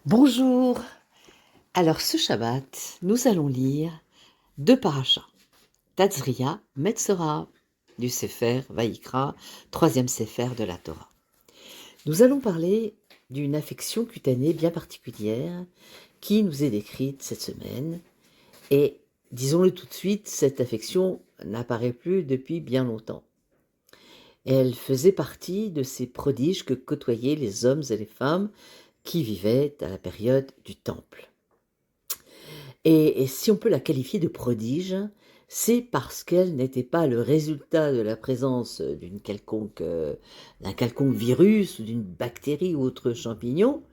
Bonjour. Alors ce Shabbat, nous allons lire deux parachas. Tazria, Metzora, du Sefer Vaïkra, troisième Sefer de la Torah. Nous allons parler d'une affection cutanée bien particulière qui nous est décrite cette semaine. Et disons-le tout de suite, cette affection n'apparaît plus depuis bien longtemps. Elle faisait partie de ces prodiges que côtoyaient les hommes et les femmes qui vivaient à la période du Temple. Et si on peut la qualifier de prodige, c'est parce qu'elle n'était pas le résultat de la présence d'un quelconque virus ou d'une bactérie ou autre champignon.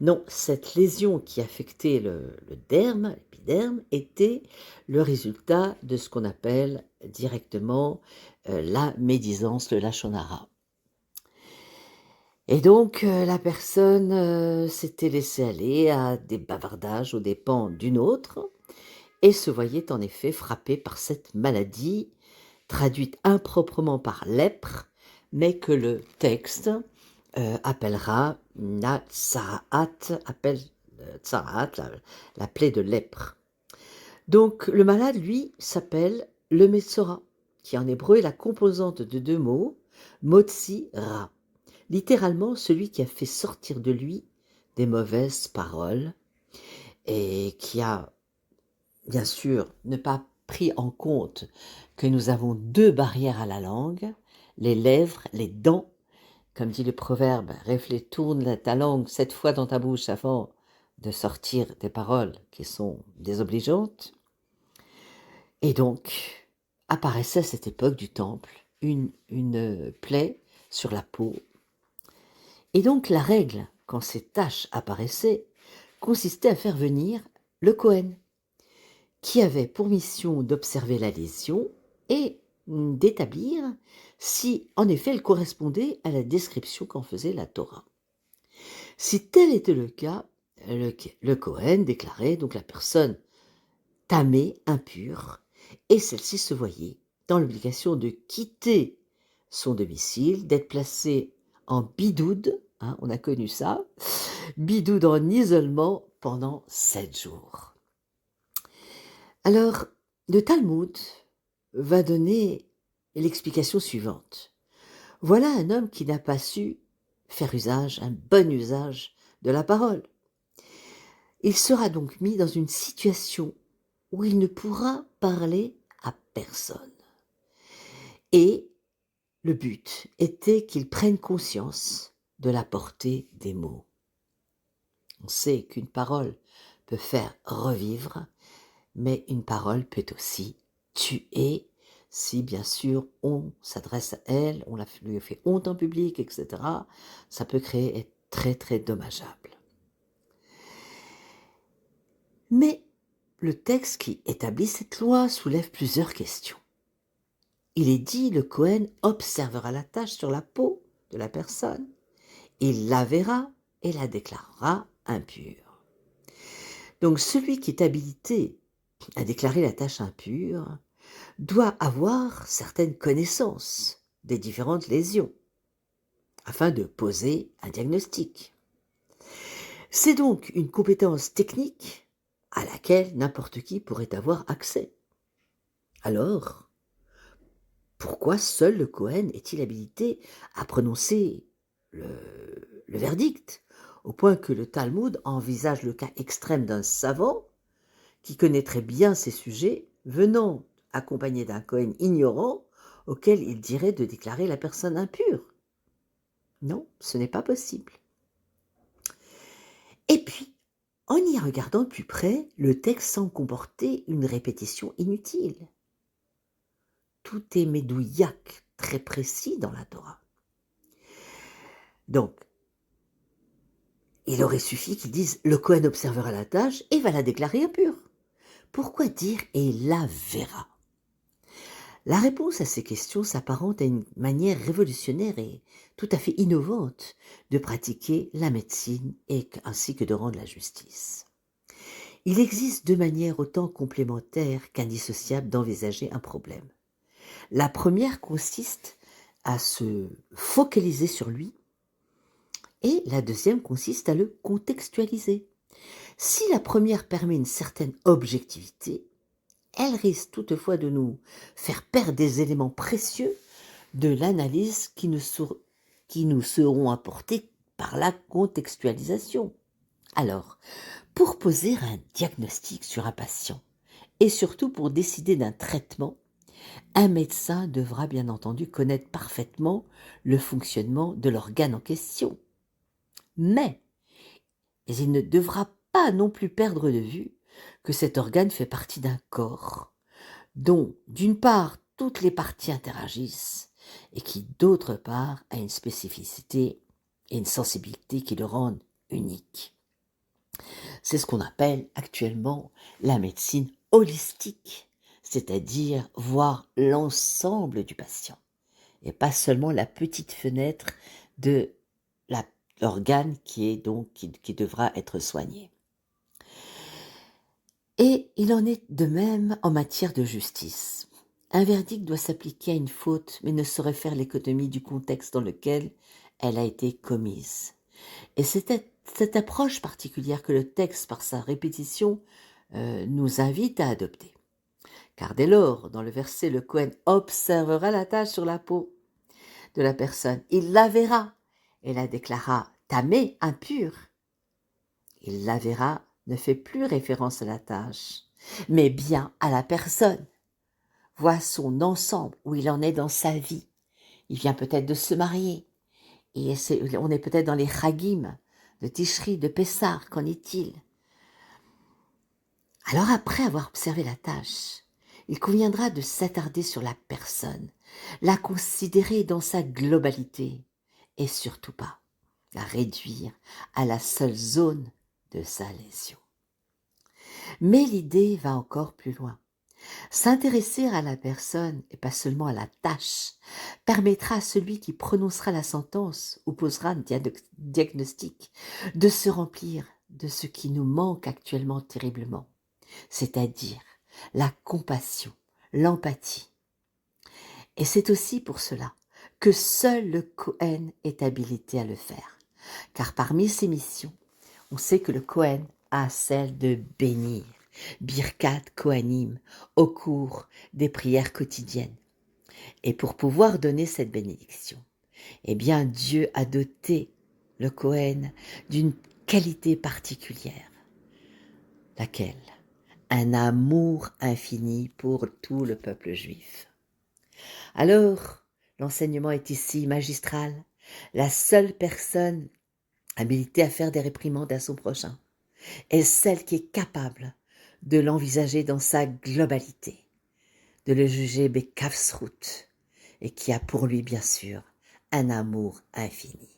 Non, cette lésion qui affectait le derme, l'épiderme, était le résultat de ce qu'on appelle directement la médisance, le lachon hara. Et donc, la personne s'était laissée aller à des bavardages aux dépens d'une autre, et se voyait en effet frappée par cette maladie, traduite improprement par lèpre, mais que le texte appellera Natsaraat, appelle Tsaraat, la plaie de lèpre. Donc le malade, lui, s'appelle le Metzora, qui en hébreu est la composante de deux mots, Motzi Ra, littéralement celui qui a fait sortir de lui des mauvaises paroles et qui a bien sûr ne pas pris en compte que nous avons deux barrières à la langue, les lèvres, les dents. Comme dit le proverbe, tourne ta langue 7 fois dans ta bouche avant de sortir des paroles qui sont désobligeantes. Et donc, apparaissait à cette époque du temple une plaie sur la peau. Et donc la règle, quand ces taches apparaissaient, consistait à faire venir le Kohen, qui avait pour mission d'observer la lésion et d'établir si en effet elle correspondait à la description qu'en faisait la Torah. Si tel était le cas, le Kohen déclarait donc la personne tamée, impure, et celle-ci se voyait dans l'obligation de quitter son domicile, d'être placée en bidoud, on a connu ça, bidoud en isolement pendant 7 jours. Alors, le Talmud va donner l'explication suivante. Voilà un homme qui n'a pas su faire un bon usage de la parole. Il sera donc mis dans une situation où il ne pourra parler à personne. Et le but était qu'il prenne conscience de la portée des mots. On sait qu'une parole peut faire revivre, mais une parole peut aussi tuer si, bien sûr, on s'adresse à elle, on lui fait honte en public, etc. Ça peut être très, très dommageable. Mais le texte qui établit cette loi soulève plusieurs questions. Il est dit, le Kohen observera la tache sur la peau de la personne, il la verra et la déclarera impure. Donc celui qui est habilité à déclarer la tache impure doit avoir certaines connaissances des différentes lésions afin de poser un diagnostic. C'est donc une compétence technique à laquelle n'importe qui pourrait avoir accès. Alors, pourquoi seul le Kohen est-il habilité à prononcer le verdict, au point que le Talmud envisage le cas extrême d'un savant qui connaîtrait bien ces sujets, venant accompagné d'un Kohen ignorant auquel il dirait de déclarer la personne impure? Non, ce n'est pas possible. Et puis, en y regardant de plus près, le texte semble comporter une répétition inutile. Tout est médouillac, très précis dans la Torah. Donc, il aurait suffi qu'ils disent « le Kohen observera la tâche et va la déclarer impure ». Pourquoi dire « et la verra » ? La réponse à ces questions s'apparente à une manière révolutionnaire et tout à fait innovante de pratiquer la médecine ainsi que de rendre la justice. Il existe deux manières autant complémentaires qu'indissociables d'envisager un problème. La première consiste à se focaliser sur lui et la deuxième consiste à le contextualiser. Si la première permet une certaine objectivité, elle risque toutefois de nous faire perdre des éléments précieux de l'analyse qui nous seront apportés par la contextualisation. Alors, pour poser un diagnostic sur un patient, et surtout pour décider d'un traitement, un médecin devra bien entendu connaître parfaitement le fonctionnement de l'organe en question. Mais il ne devra pas non plus perdre de vue que cet organe fait partie d'un corps dont, d'une part, toutes les parties interagissent et qui, d'autre part, a une spécificité et une sensibilité qui le rendent unique. C'est ce qu'on appelle actuellement la médecine holistique, c'est-à-dire voir l'ensemble du patient et pas seulement la petite fenêtre de l'organe qui devra être soigné. Et il en est de même en matière de justice. Un verdict doit s'appliquer à une faute, mais ne saurait faire l'économie du contexte dans lequel elle a été commise. Et c'est cette approche particulière que le texte, par sa répétition, nous invite à adopter. Car dès lors, dans le verset, le Cohen observera la tache sur la peau de la personne. Il la verra et la déclara tamée, impure. Il la verra ne fait plus référence à la tache, mais bien à la personne. Voit son ensemble, où il en est dans sa vie. Il vient peut-être de se marier. Et on est peut-être dans les Chagim, de Tishri, de Pessar, qu'en est-il? Alors après avoir observé la tâche, il conviendra de s'attarder sur la personne, la considérer dans sa globalité, et surtout pas la réduire à la seule zone de sa lésion. Mais l'idée va encore plus loin. S'intéresser à la personne et pas seulement à la tâche permettra à celui qui prononcera la sentence ou posera un diagnostic de se remplir de ce qui nous manque actuellement terriblement, c'est-à-dire la compassion, l'empathie. Et c'est aussi pour cela que seul le Cohen est habilité à le faire, car parmi ses missions, on sait que le Cohen a celle de bénir, Birkat Kohanim, au cours des prières quotidiennes. Et pour pouvoir donner cette bénédiction, eh bien Dieu a doté le Cohen d'une qualité particulière. Laquelle? Un amour infini pour tout le peuple juif. Alors, l'enseignement est ici magistral. La seule personne habilitée à faire des réprimandes à son prochain est celle qui est capable de l'envisager dans sa globalité, de le juger bekafsrout, et qui a pour lui, bien sûr, un amour infini.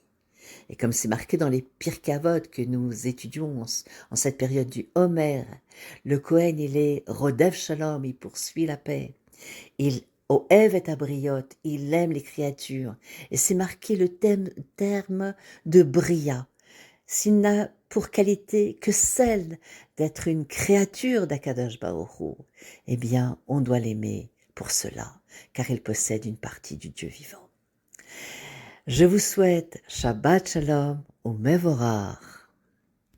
Et comme c'est marqué dans les Pirkei Avot que nous étudions en cette période du Homer, le Cohen, il est Rodev Shalom, il poursuit la paix. Il Oev et Abriot, il aime les créatures. Et c'est marqué le terme de Bria. S'il n'a pour qualité que celle d'être une créature d'Akadosh Baruch Hu, eh bien, on doit l'aimer pour cela, car il possède une partie du Dieu vivant. Je vous souhaite Shabbat Shalom ou Mevorach.